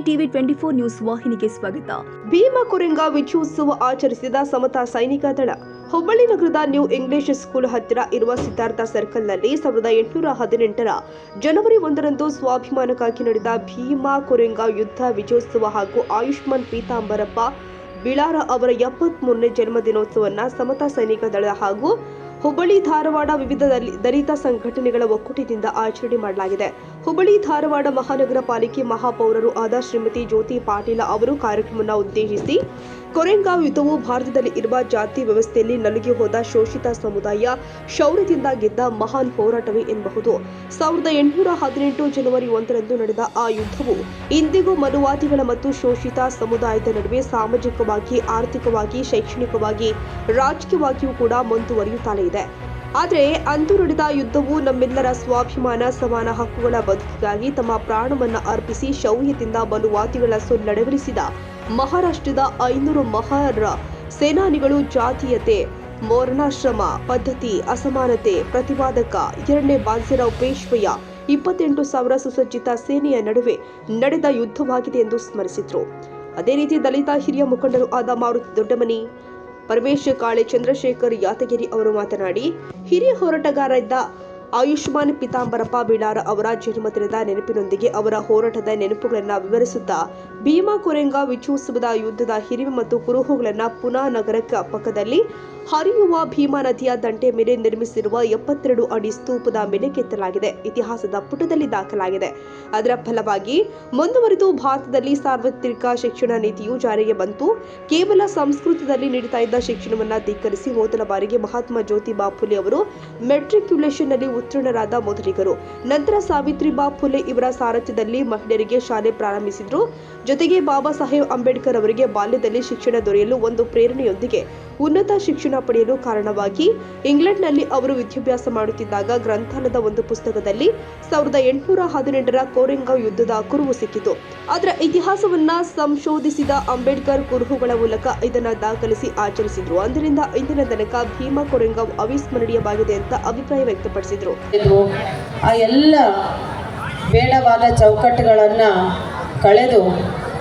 TV 24 news ವಾಹಿನಿಗೆ ಸ್ವಾಗತ. ಭೀಮಾ ಕೊರೆಂಗಾ ವಿಜಯೋತ್ಸವ ಆಚರಿಸಿದ ಸಮತಾ ಸೈನಿಕ ದಳ. ಹುಬ್ಬಳ್ಳಿ ನಗರದ ನ್ಯೂ ಇಂಗ್ಲಿಷ್ ಸ್ಕೂಲ್ ಹತ್ತಿರ ಇರುವ ಸಿದ್ಧಾರ್ಥ ಸರ್ಕಲ್ನಲ್ಲಿ 1818 ಜನವರಿ 1ರಂದು ಸ್ವಾಭಿಮಾನಕ್ಕಾಗಿ ನಡೆದ ಭೀಮಾ ಕೊರೆಂಗಾ ಯುದ್ಧ ವಿಜಯೋತ್ಸವ ಹಾಗೂ ಆಯುಷ್ಮಾನ್ ಪೀತಾಂಬರಪ್ಪ ಬಿಳಾರ ಅವರ 73ನೇ ಜನ್ಮದಿನೋತ್ಸವವನ್ನು ಸಮತಾ ಸೈನಿಕ ದಳ ಹಾಗೂ ಹುಬ್ಬಳ್ಳಿ ಧಾರವಾಡ ವಿವಿಧ ದಲಿತ ಸಂಘಟನೆಗಳ ಒಕ್ಕೂಟದಿಂದ ಆಚರಣೆ ಮಾಡಲಾಗಿದೆ. ಹುಬ್ಬಳ್ಳಿ ಧಾರವಾಡ ಮಹಾನಗರ ಪಾಲಿಕೆ ಮಹಾಪೌರರು ಆದ ಶ್ರೀಮತಿ ಜ್ಯೋತಿ ಪಾಟೀಲ ಅವರು ಕಾರ್ಯಕ್ರಮವನ್ನು ಉದ್ದೇಶಿಸಿ ಕೊರೆಂಗಾ ಯುದ್ಧವು ಭಾರತದಲ್ಲಿ ಇರುವ ಜಾತಿ ವ್ಯವಸ್ಥೆಯಲ್ಲಿ ನಲುಗಿ ಹೋದ ಶೋಷಿತ ಸಮುದಾಯ ಶೌರ್ಯದಿಂದ ಗೆದ್ದ ಮಹಾನ್ ಹೋರಾಟವೇ ಎನ್ನಬಹುದು. 1818 ಜನವರಿ 1ರಂದು ನಡೆದ ಆ ಯುದ್ಧವು ಇಂದಿಗೂ ಮನುವಾದಿಗಳ ಮತ್ತು ಶೋಷಿತ ಸಮುದಾಯದ ನಡುವೆ ಸಾಮಾಜಿಕವಾಗಿ, ಆರ್ಥಿಕವಾಗಿ, ಶೈಕ್ಷಣಿಕವಾಗಿ, ರಾಜಕೀಯವಾಗಿಯೂ ಕೂಡ ಮುಂದುವರಿಯುತ್ತಲೇ ಇದೆ. ಆದರೆ ಅಂದು ನಡೆದ ಯುದ್ಧವು ನಮ್ಮೆಲ್ಲರ ಸ್ವಾಭಿಮಾನ, ಸಮಾನ ಹಕ್ಕುಗಳ ಬದುಕಿಗಾಗಿ ತಮ್ಮ ಪ್ರಾಣವನ್ನು ಅರ್ಪಿಸಿ ಶೌರ್ಯದಿಂದ ಮನುವಾದಿಗಳ ಸೊಲ್ಲಡವರಿಸಿದ ಮಹಾರಾಷ್ಟ್ರದ 500 ಮಹಾರ ಸೇನಾನಿಗಳು ಜಾತೀಯತೆ, ವರ್ಣಾಶ್ರಮ ಪದ್ಧತಿ, ಅಸಮಾನತೆ ಪ್ರತಿಪಾದಕ 2ನೇ ಬಾಜಿರಾವ್ ಪೇಶ್ವೆಯ 28,000 ಸುಸಜ್ಜಿತ ಸೇನೆಯ ನಡುವೆ ನಡೆದ ಯುದ್ಧವಾಗಿದೆ ಎಂದು ಸ್ಮರಿಸಿದರು. ಅದೇ ರೀತಿ ದಲಿತ ಹಿರಿಯ ಮುಖಂಡರು ಆದ ಮಾರುತಿ ದೊಡ್ಡಮನಿ, ಪರಮೇಶ್ ಕಾಳೆ, ಚಂದ್ರಶೇಖರ್ ಯಾತಗಿರಿ ಅವರು ಮಾತನಾಡಿ, ಹಿರಿಯ ಹೋರಾಟಗಾರರಿದ್ದ ಆಯುಷ್ಮಾನ್ ಪೀತಾಂಬರಪ್ಪ ಬಿಳಾರ ಅವರ ಜನ್ಮದಿನದ ನೆನಪಿನೊಂದಿಗೆ ಅವರ ಹೋರಾಟದ ನೆನಪುಗಳನ್ನು ವಿವರಿಸುತ್ತಾ ಭೀಮಾ ಕೊರೆಂಗಾ ವಿಜಯೋತ್ಸವದ ಯುದ್ಧದ ಹಿರಿಮೆ ಮತ್ತು ಕುರುಹುಗಳನ್ನು ಪುನಃ ನಗರಕ್ಕೆ ಪಕ್ಕದಲ್ಲಿ ಹರಿಯುವ ಭೀಮಾ ನದಿಯ ದಂಡೆ ಮೇಲೆ ನಿರ್ಮಿಸಿರುವ 72 ಅಡಿ ಸ್ತೂಪದ ಮೇಲೆ ಕೆತ್ತಲಾಗಿದೆ. ಇತಿಹಾಸದ ಪುಟದಲ್ಲಿ ದಾಖಲಾಗಿದೆ. ಅದರ ಫಲವಾಗಿ ಮುಂದುವರಿದು ಭಾರತದಲ್ಲಿ ಸಾರ್ವತ್ರಿಕ ಶಿಕ್ಷಣ ನೀತಿಯು ಜಾರಿಗೆ ಬಂತು. ಕೇವಲ ಸಂಸ್ಕೃತದಲ್ಲಿ ನೀಡುತ್ತಾ ಇದ್ದ ಶಿಕ್ಷಣವನ್ನು ಧಿಕ್ಕರಿಸಿ ಮೊದಲ ಬಾರಿಗೆ ಮಹಾತ್ಮ ಜ್ಯೋತಿಬಾ ಫುಲೆ ಅವರು ಮೆಟ್ರಿಕ್ಯುಲೇಷನ್ನಲ್ಲಿ ಉತ್ತೀರ್ಣರಾದ ಮೊದಲಿಗರು. ನಂತರ ಸಾವಿತ್ರಿಬಾ ಫುಲೆ ಇವರ ಸಾರಥ್ಯದಲ್ಲಿ ಮಹಿಳೆಯರಿಗೆ ಶಾಲೆ ಪ್ರಾರಂಭಿಸಿದ್ರು. ಜೊತೆಗೆ ಬಾಬಾ ಸಾಹೇಬ್ ಅಂಬೇಡ್ಕರ್ ಅವರಿಗೆ ಬಾಲ್ಯದಲ್ಲಿ ಶಿಕ್ಷಣ ದೊರೆಯಲು ಒಂದು ಪ್ರೇರಣೆಯೊಂದಿಗೆ ಉನ್ನತ ಶಿಕ್ಷಣ ಪಡೆಯಲು ಕಾರಣವಾಗಿ ಇಂಗ್ಲೆಂಡ್ನಲ್ಲಿ ಅವರು ವಿದ್ಯಾಭ್ಯಾಸ ಮಾಡುತ್ತಿದ್ದಾಗ ಗ್ರಂಥಾಲಯದ ಒಂದು ಪುಸ್ತಕದಲ್ಲಿ 1818 ಕೊರೆಂಗಾ ಯುದ್ಧದ ಕುರುಹು ಸಿಕ್ಕಿತು. ಅದರ ಇತಿಹಾಸವನ್ನ ಸಂಶೋಧಿಸಿದ ಅಂಬೇಡ್ಕರ್ ಕುರುಹುಗಳ ಮೂಲಕ ಇದನ್ನು ದಾಖಲಿಸಿ ಆಚರಿಸಿದ್ರು. ಅಂದಿನಿಂದ ಇಂದಿನ ತನಕ ಭೀಮಾ ಕೊರೆಂಗಾ ಅವಿಸ್ಮರಣೀಯವಾಗಿದೆ ಅಂತ ಅಭಿಪ್ರಾಯ ವ್ಯಕ್ತಪಡಿಸಿದ್ರು. ಆ ಎಲ್ಲ ಬೇಡವಾದ ಚೌಕಟ್ಟುಗಳನ್ನು ಕಳೆದು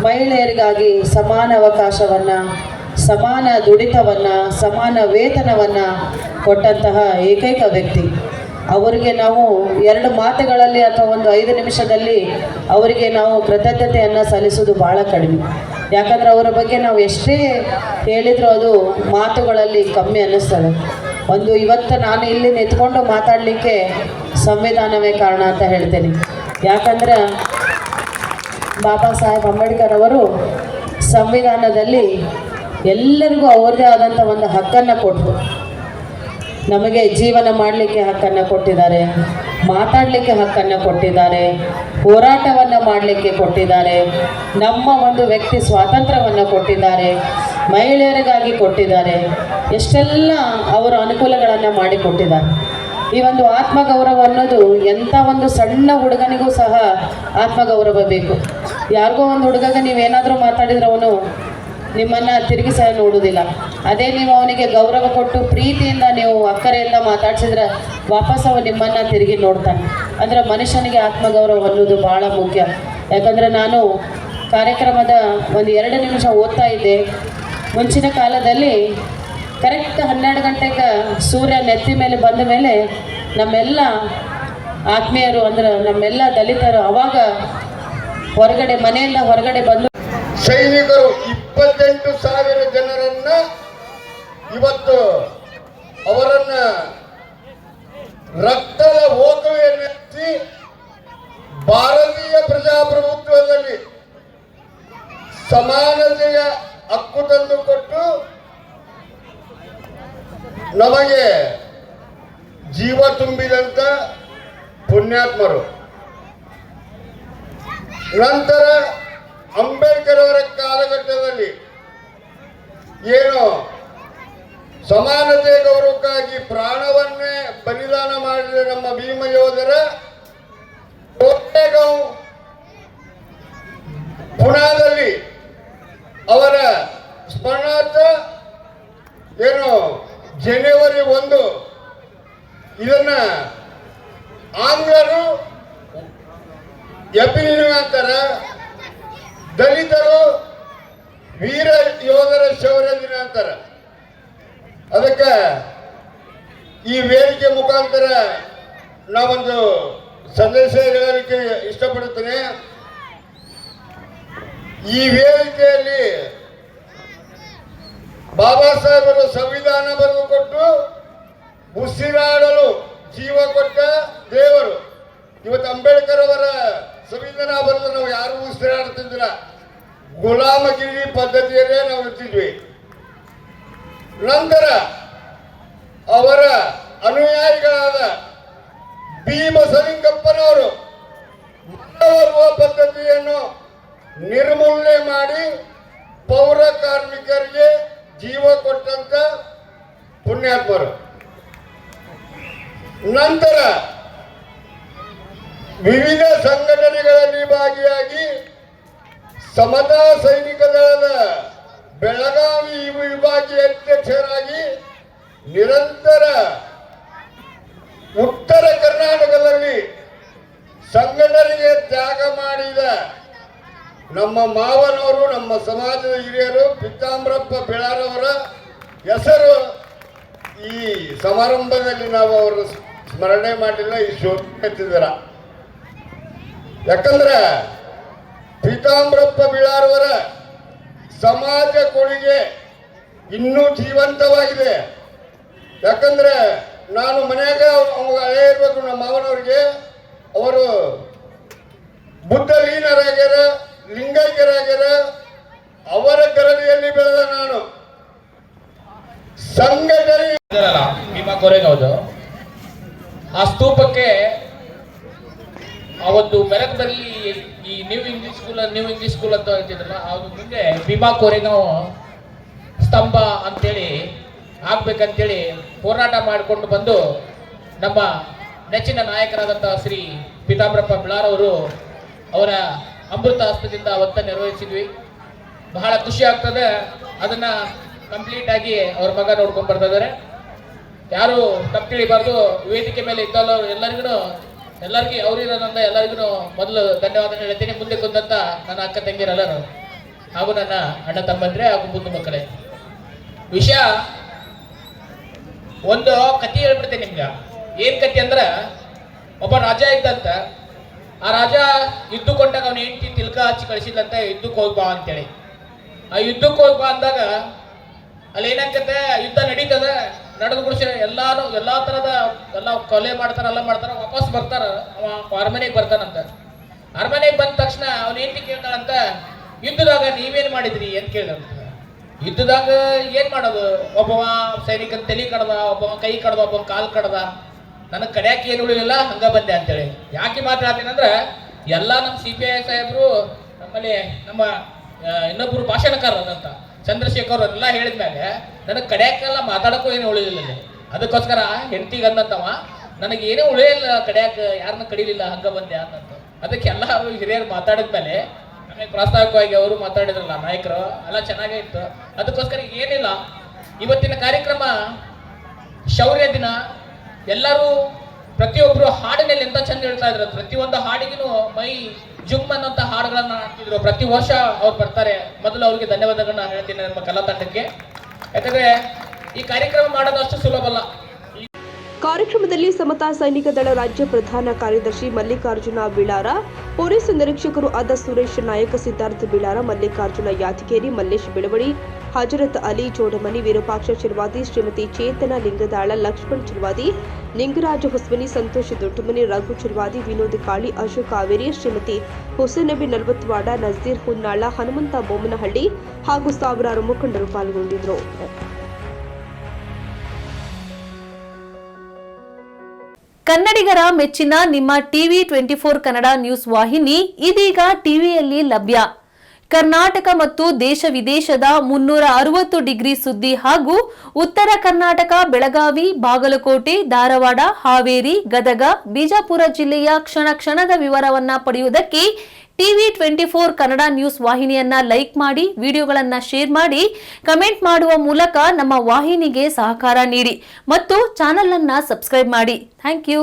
ಮಹಿಳೆಯರಿಗಾಗಿ ಸಮಾನ ಅವಕಾಶವನ್ನು, ಸಮಾನ ದುಡಿತವನ್ನು, ಸಮಾನ ವೇತನವನ್ನು ಕೊಟ್ಟಂತಹ ಏಕೈಕ ವ್ಯಕ್ತಿ. ಅವರಿಗೆ ನಾವು 2 ಮಾತುಗಳಲ್ಲಿ ಅಥವಾ ಒಂದು 5 ನಿಮಿಷದಲ್ಲಿ ಅವರಿಗೆ ನಾವು ಕೃತಜ್ಞತೆಯನ್ನು ಸಲ್ಲಿಸೋದು ಭಾಳ ಕಡಿಮೆ. ಯಾಕಂದರೆ ಅವರ ಬಗ್ಗೆ ನಾವು ಎಷ್ಟೇ ಹೇಳಿದರೂ ಅದು ಮಾತುಗಳಲ್ಲಿ ಕಮ್ಮಿ ಅನ್ನಿಸ್ತದೆ. ಇವತ್ತು ನಾನು ಇಲ್ಲಿ ನಿಂತ್ಕೊಂಡು ಮಾತಾಡಲಿಕ್ಕೆ ಸಂವಿಧಾನವೇ ಕಾರಣ ಅಂತ ಹೇಳ್ತೇನೆ. ಯಾಕಂದ್ರೆ ಬಾಬಾ ಸಾಹೇಬ್ ಅಂಬೇಡ್ಕರ್ ಅವರು ಸಂವಿಧಾನದಲ್ಲಿ ಎಲ್ಲರಿಗೂ ಅವ್ರದ್ದೇ ಆದಂಥ ಒಂದು ಹಕ್ಕನ್ನು ಕೊಟ್ಟರು. ನಮಗೆ ಜೀವನ ಮಾಡಲಿಕ್ಕೆ ಹಕ್ಕನ್ನು ಕೊಟ್ಟಿದ್ದಾರೆ, ಮಾತಾಡಲಿಕ್ಕೆ ಹಕ್ಕನ್ನು ಕೊಟ್ಟಿದ್ದಾರೆ, ಹೋರಾಟವನ್ನು ಮಾಡಲಿಕ್ಕೆ ಕೊಟ್ಟಿದ್ದಾರೆ, ನಮ್ಮ ಒಂದು ವ್ಯಕ್ತಿ ಸ್ವಾತಂತ್ರ್ಯವನ್ನು ಕೊಟ್ಟಿದ್ದಾರೆ, ಮಹಿಳೆಯರಿಗಾಗಿ ಕೊಟ್ಟಿದ್ದಾರೆ. ಎಷ್ಟೆಲ್ಲ ಅವರ ಅನುಕೂಲಗಳನ್ನು ಮಾಡಿಕೊಟ್ಟಿದ್ದಾರೆ. ಈ ಒಂದು ಆತ್ಮಗೌರವ ಅನ್ನೋದು ಎಂಥ ಒಂದು ಸಣ್ಣ ಹುಡುಗನಿಗೂ ಸಹ ಆತ್ಮಗೌರವ ಬೇಕು. ಯಾರಿಗೋ ಒಂದು ಹುಡುಗಗೆ ನೀವೇನಾದರೂ ಮಾತಾಡಿದ್ರೆ ಅವನು ನಿಮ್ಮನ್ನು ತಿರುಗಿ ಸಹ ನೋಡುವುದಿಲ್ಲ. ಅದೇ ನೀವು ಅವನಿಗೆ ಗೌರವ ಕೊಟ್ಟು ಪ್ರೀತಿಯಿಂದ ನೀವು ಅಕ್ಕರೆಯಿಂದ ಮಾತಾಡ್ಸಿದ್ರೆ ವಾಪಸ್ ಅವ ನಿಮ್ಮನ್ನು ತಿರುಗಿ ನೋಡ್ತಾನೆ. ಅಂದರೆ ಮನುಷ್ಯನಿಗೆ ಆತ್ಮಗೌರವ ಅನ್ನೋದು ಭಾಳ ಮುಖ್ಯ. ಯಾಕಂದರೆ ನಾನು ಕಾರ್ಯಕ್ರಮದ ಒಂದು 2 ನಿಮಿಷ ಓದ್ತಾ ಇದ್ದೆ. ಮುಂಚಿನ ಕಾಲದಲ್ಲಿ ಕರೆಕ್ಟ್ 12 ಗಂಟೆಗೆ ಸೂರ್ಯ ನೆತ್ತಿ ಮೇಲೆ ಬಂದ ಮೇಲೆ ನಮ್ಮೆಲ್ಲ ಆತ್ಮೀಯರು, ಅಂದ್ರೆ ನಮ್ಮೆಲ್ಲ ದಲಿತರು ಅವಾಗ ಹೊರಗಡೆ, ಮನೆಯಿಂದ ಹೊರಗಡೆ ಬಂದು ಸೈನಿಕರು 28,000 ಜನರನ್ನ ಇವತ್ತು ಅವರನ್ನ ರಕ್ತದ ಓಕವೆನ್ನೆತ್ತಿ ಭಾರತೀಯ ಪ್ರಜಾಪ್ರಭುತ್ವದಲ್ಲಿ ಸಮಾನತೆಯ ಹಕ್ಕು ತಂದು ಕೊಟ್ಟು ನಮಗೆ ಜೀವ ತುಂಬಿದಂತ ಪುಣ್ಯಾತ್ಮರು. ನಂತರ ಅಂಬೇಡ್ಕರ್ ಅವರ ಕಾಲಘಟ್ಟದಲ್ಲಿ ಏನು ಸಮಾನತೆ ಗೌರವಕ್ಕಾಗಿ ಪ್ರಾಣವನ್ನೇ ಬಲಿದಾನ ಮಾಡಿದ ನಮ್ಮ ಭೀಮ ಯೋಧರ ಪುಣಾದಲ್ಲಿ ಅವರ ಸ್ಮರಣಾರ್ಥ ಏನು ಜನವರಿ 1 ಇದನ್ನ ಆಂಗ್ಲರು ಏಪ್ರಿಲ್ ಅಂತಾರೆ, ದಲಿತರು ವೀರ ಯೋಧರ ಶೌರ್ಯ ದಿನ ಅಂತಾರೆ. ಅದಕ್ಕೆ ಈ ವೇದಿಕೆ ಮುಖಾಂತರ ನಾವೊಂದು ಸಂದೇಶ ಹೇಳಲಿಕ್ಕೆ ಇಷ್ಟಪಡುತ್ತೇನೆ. ಈ ವೇದಿಕೆಯಲ್ಲಿ ಬಾಬಾ ಸಾಹೇಬರು ಸಂವಿಧಾನ ಬರೆದುಕೊಟ್ಟು ಉಸಿರಾಡಲು ಜೀವ ಕೊಟ್ಟ ದೇವರು. ಇವತ್ತು ಅಂಬೇಡ್ಕರ್ ಅವರ ಸಂವಿಧಾನ ಬರೆದು ನಾವು ಯಾರು ಉಸಿರಾಡ್ತಿದ್ದಿಲ್ಲ, ಗುಲಾಮಗಿರಿ ಪದ್ಧತಿಯಲ್ಲೇ ನಾವು ಇರ್ತಿದ್ವಿ. ನಂತರ ಅವರ ಅನುಯಾಯಿಗಳಾದ ಭೀಮಸಲಿಂಗಪ್ಪನವರು ಮನವರುವ ಪದ್ಧತಿಯನ್ನು ನಿರ್ಮೂಲನೆ ಮಾಡಿ ಪೌರ ಕಾರ್ಮಿಕರಿಗೆ ಜೀವ ಕೊಟ್ಟಂತ ಪುಣ್ಯಾತ್ಮರು. ನಂತರ ವಿವಿಧ ಸಂಘಟನೆಗಳಲ್ಲಿ ಭಾಗಿಯಾಗಿ ಸಮತಾ ಸೈನಿಕ ದಳದ ಬೆಳಗಾವಿ ವಿಭಾಗೀಯ ಅಧ್ಯಕ್ಷರಾಗಿ ನಿರಂತರ ಉತ್ತರ ಕರ್ನಾಟಕದಲ್ಲಿ ಸಂಘಟನೆಗೆ ತ್ಯಾಗ ಮಾಡಿದ ನಮ್ಮ ಮಾವನವರು, ನಮ್ಮ ಸಮಾಜದ ಹಿರಿಯರು ಪೀತಾಂಬರಪ್ಪ ಬಿಳಾರವರ ಹೆಸರು ಈ ಸಮಾರಂಭದಲ್ಲಿ ನಾವು ಅವರ ಸ್ಮರಣೆ ಮಾಡಲಿಲ್ಲ, ಈ ಶೋಧ ಎತ್ತಿದರ. ಯಾಕಂದ್ರೆ ಪೀತಾಂಬರಪ್ಪ ಬಿಳಾರವರ ಸಮಾಜ ಕೊಡುಗೆ ಇನ್ನೂ ಜೀವಂತವಾಗಿದೆ. ಯಾಕಂದ್ರೆ ನಾನು ಮನೆಯಾಗ ಅವಾಗ ಹಳೆ ಇರ್ಬೇಕು, ನಮ್ಮ ಮಾವನವ್ರಿಗೆ ಅವರು ಬುದ್ಧ ಲೀನರಾಗ್ಯಾರ, ಲಿಂಗೈಕ್ಯರಾಗ್ಯಾರ. ಅವರ ಗರಡಿಯಲ್ಲಿ ಬೆಳೆದ ನಾನು ಸಂಘಟನೆ ಭೀಮಾ ಕೋರೆಗಾವ್ದು ಆ ಸ್ತೂಪಕ್ಕೆ ಅವತ್ತು ಮೆರಕದಲ್ಲಿ ಈ ನ್ಯೂ ಇಂಗ್ಲಿಷ್ ಸ್ಕೂಲ್ ಅಂತ ಹೇಳ್ತಿದ್ರಲ್ಲ, ಅವ್ರ ಮುಂದೆ ಭೀಮಾ ಕೋರೆಗಾಂವ್ ಸ್ತಂಭ ಅಂತೇಳಿ ಆಗ್ಬೇಕಂತೇಳಿ ಹೋರಾಟ ಮಾಡಿಕೊಂಡು ಬಂದು ನಮ್ಮ ನೆಚ್ಚಿನ ನಾಯಕರಾದಂಥ ಶ್ರೀ ಪೀತಾಂಬರಪ್ಪ ಬಿಳಾರವರು ಅವರ ಅಮೃತ ಹಸ್ತದಿಂದ ಅವತ್ತ ನಿರ್ವಹಿಸಿದ್ವಿ. ಬಹಳ ಖುಷಿ ಆಗ್ತದೆ. ಅದನ್ನ ಕಂಪ್ಲೀಟ್ ಆಗಿ ಅವ್ರ ಮಗ ನೋಡ್ಕೊಂಡು ಬರ್ತಾ ಇದ್ದಾರೆ. ಯಾರು ತಪ್ಪು ತಿಳಿಬಾರ್ದು. ವೇದಿಕೆ ಮೇಲೆ ಇದ್ದಲ್ಲ ಎಲ್ಲರಿಗೂ ಅವರಿರೋದ್ರಿಂದ ಎಲ್ಲರಿಗೂ ಮೊದಲು ಧನ್ಯವಾದ ಹೇಳ್ತೀನಿ. ಮುಂದೆ ಕುಂದಂತ ನನ್ನ ಅಕ್ಕ ತಂಗಿರೆಲ್ಲರೂ ಹಾಗೂ ನನ್ನ ಅಣ್ಣ ತಮ್ಮಂದ್ರೆ ಹಾಗೂ ಮುಂದೆ ಮಕ್ಕಳೇ, ವಿಷಯ ಒಂದು ಕಥೆ ಹೇಳ್ಬಿಡ್ತೇನೆ ನಿಮ್ಗೆ. ಏನ್ ಕಥೆ ಅಂದ್ರೆ, ಒಬ್ಬ ರಾಜ ಇದ್ದಂತ. ಆ ರಾಜ ಯುದ್ಧಕ್ಕೆ ಹೊಂಟಾಗ ಅವನ ಹೆಂಡತಿ ತಿಲ್ಕ ಹಚ್ಚಿ ಕಳಿಸಿದಂತೆ ಯುದ್ಧಕ್ಕೆ ಹೋಗ್ಬಾ ಅಂತೇಳಿ. ಆ ಯುದ್ಧಕ್ಕೆ ಹೋಗ್ಬಾ ಅಂದಾಗ ಅಲ್ಲಿ ಏನಾಗ್ತದೆ, ಯುದ್ಧ ನಡೀತದೆ. ನಡೆದು ಬಿಡಿಸಿ ಎಲ್ಲಾ ತರದ ಎಲ್ಲ ಕೊಲೆ ಮಾಡ್ತಾರ, ಎಲ್ಲ ಮಾಡ್ತಾರ. ವಾಪಸ್ ಬರ್ತಾರ, ಅವ ಅರಮನೆಗೆ ಬರ್ತಾನಂತ. ಅರಮನೆಗೆ ಬಂದ ತಕ್ಷಣ ಅವನ ಹೆಂಡತಿ ಕೇಳ್ತಾಳಂತ, ಯುದ್ಧದಾಗ ನೀವೇನ್ ಮಾಡಿದ್ರಿ ಅಂತ ಕೇಳಿದಂತ. ಯುದ್ಧದಾಗ ಏನ್ ಮಾಡೋದು, ಒಬ್ಬವ ಸೈನಿಕನ ತಲೆ ಕಡ್ದ, ಒಬ್ಬವ ಕೈ ಕಡ್ದ, ಒಬ್ಬ ಕಾಲ್ ಕಡ್ದ, ನನಗೆ ಕಡ್ಯಾಕೆ ಏನು ಉಳಿಲಿಲ್ಲ, ಹಂಗ ಬಂದೆ ಅಂತೇಳಿ. ಯಾಕೆ ಮಾತಾಡ್ತೀನಿ ಅಂದ್ರೆ, ಎಲ್ಲ ನಮ್ಮ CPI ಸಾಹೇಬರು, ನಮ್ಮಲ್ಲಿ ನಮ್ಮ ಇನ್ನೊಬ್ರು ಭಾಷಣಕಾರರಂತ ಚಂದ್ರಶೇಖರ್ ಎಲ್ಲ ಹೇಳಿದ್ಮೇಲೆ ನನಗೆ ಕಡ್ಯಾಕೆಲ್ಲ ಮಾತಾಡಕ್ಕೂ ಏನು ಉಳಿಲಿಲ್ಲ. ಅದಕ್ಕೋಸ್ಕರ ಹೆಂಡತಿಗೆ ಅಂದಂತವ, ನನಗೆ ಏನೂ ಉಳಿಯಿಲ್ಲ ಕಡ್ಯಾಕ, ಯಾರನ್ನ ಕಡಿಲಿಲ್ಲ, ಹಂಗ ಬಂದೆ ಅಂತಂತ. ಅದಕ್ಕೆ ಎಲ್ಲ ಹಿರಿಯರು ಮಾತಾಡಿದ್ಮೇಲೆ ನಮಗೆ ಪ್ರಾಸ್ತಾವಿಕವಾಗಿ ಅವರು ಮಾತಾಡಿದ್ರಲ್ಲ ನಾಯಕರು, ಎಲ್ಲ ಚೆನ್ನಾಗೇ ಇತ್ತು. ಅದಕ್ಕೋಸ್ಕರ ಏನಿಲ್ಲ, ಇವತ್ತಿನ ಕಾರ್ಯಕ್ರಮ ಶೌರ್ಯ ದಿನ. ಎಲ್ಲರೂ ಪ್ರತಿಯೊಬ್ಬರು ಹಾಡಿನಲ್ಲಿ ಎಂತ ಚಂದ ಹೇಳ್ತಾ ಇದ್ರು. ಪ್ರತಿಯೊಂದು ಹಾಡಿಗೂ ಮೈ ಜುಮ್ ಅನ್ನೋಂಥ ಹಾಡುಗಳನ್ನ ಹಾಡ್ತಿದ್ರು. ಪ್ರತಿ ವರ್ಷ ಅವ್ರು ಬರ್ತಾರೆ. ಮೊದಲು ಅವ್ರಿಗೆ ಧನ್ಯವಾದಗಳನ್ನ ಹೇಳ್ತೀನಿ ನಮ್ಮ ಕಲಾ ತಂಡಕ್ಕೆ. ಯಾಕಂದ್ರೆ ಈ ಕಾರ್ಯಕ್ರಮ ಮಾಡೋದು ಅಷ್ಟು ಸುಲಭ ಅಲ್ಲ. ಕಾರ್ಯಕ್ರಮದಲ್ಲಿ ಸಮತಾ ಸೈನಿಕ ದಳ ರಾಜ್ಯ ಪ್ರಧಾನ ಕಾರ್ಯದರ್ಶಿ ಮಲ್ಲಿಕಾರ್ಜುನ ಬಿಳಾರ, ಪೊಲೀಸ್ ನಿರೀಕ್ಷಕರು ಆದ ಸುರೇಶ್ ನಾಯಕ, ಸಿದ್ಧಾರ್ಥ ಬಿಳಾರ, ಮಲ್ಲಿಕಾರ್ಜುನ ಯಾದಗೇರಿ, ಮಲ್ಲೇಶ್ ಬಿಳವಡಿ, ಹಜರತ್ ಅಲಿ ಚೋಡಮನಿ, ವಿರೂಪಾಕ್ಷ ಚಿರ್ವಾದಿ, ಶ್ರೀಮತಿ ಚೇತನ ಲಿಂಗದಾಳ, ಲಕ್ಷ್ಮಣ್ ಚಿರ್ವಾದಿ, ನಿಂಗರಾಜ ಹೊಸಮನಿ, ಸಂತೋಷ್ ದೊಡ್ಡಮನಿ, ರಘು ಚಿರ್ವಾದಿ, ವಿನೋದ್ ಕಾಳಿ, ಅಶೋಕ್ ಕಾವೇರಿ, ಶ್ರೀಮತಿ ಹುಸೇನ್ ನಬಿ ನಲ್ವತ್ವಾಡ, ನಜೀರ್ ಹುನ್ನಾಳ, ಹನುಮಂತ ಬೊಮ್ಮನಹಳ್ಳಿ ಹಾಗೂ ಸಾವಿರಾರು ಮುಖಂಡರು ಪಾಲ್ಗೊಂಡಿದ್ದರು. ಕನ್ನಡಿಗರ ಮೆಚ್ಚಿನ ನಿಮ್ಮ ಟಿವಿ 24 ಕನ್ನಡ ನ್ಯೂಸ್ ವಾಹಿನಿ ಇದೀಗ ಟಿವಿಯಲ್ಲಿ ಲಭ್ಯ. ಕರ್ನಾಟಕ ಮತ್ತು ದೇಶ ವಿದೇಶದ 360 ಡಿಗ್ರಿ ಸುದ್ದಿ ಹಾಗೂ ಉತ್ತರ ಕರ್ನಾಟಕ, ಬೆಳಗಾವಿ, ಬಾಗಲಕೋಟೆ, ಧಾರವಾಡ, ಹಾವೇರಿ, ಗದಗ, ಬಿಜಾಪುರ ಜಿಲ್ಲೆಯ ಕ್ಷಣ ಕ್ಷಣದ ವಿವರವನ್ನ ಪಡೆಯುವುದಕ್ಕೆ ಟಿವಿ 24 ಕನ್ನಡ ನ್ಯೂಸ್ ವಾಹಿನಿಯನ್ನ ಲೈಕ್ ಮಾಡಿ, ವಿಡಿಯೋಗಳನ್ನ ಶೇರ್ ಮಾಡಿ, ಕಮೆಂಟ್ ಮಾಡುವ ಮೂಲಕ ನಮ್ಮ ವಾಹಿನಿಗೆ ಸಹಕಾರ ನೀಡಿ ಮತ್ತು ಚಾನೆಲ್ ಅನ್ನ ಸಬ್ಸ್ಕ್ರೈಬ್ ಮಾಡಿ. Thank you.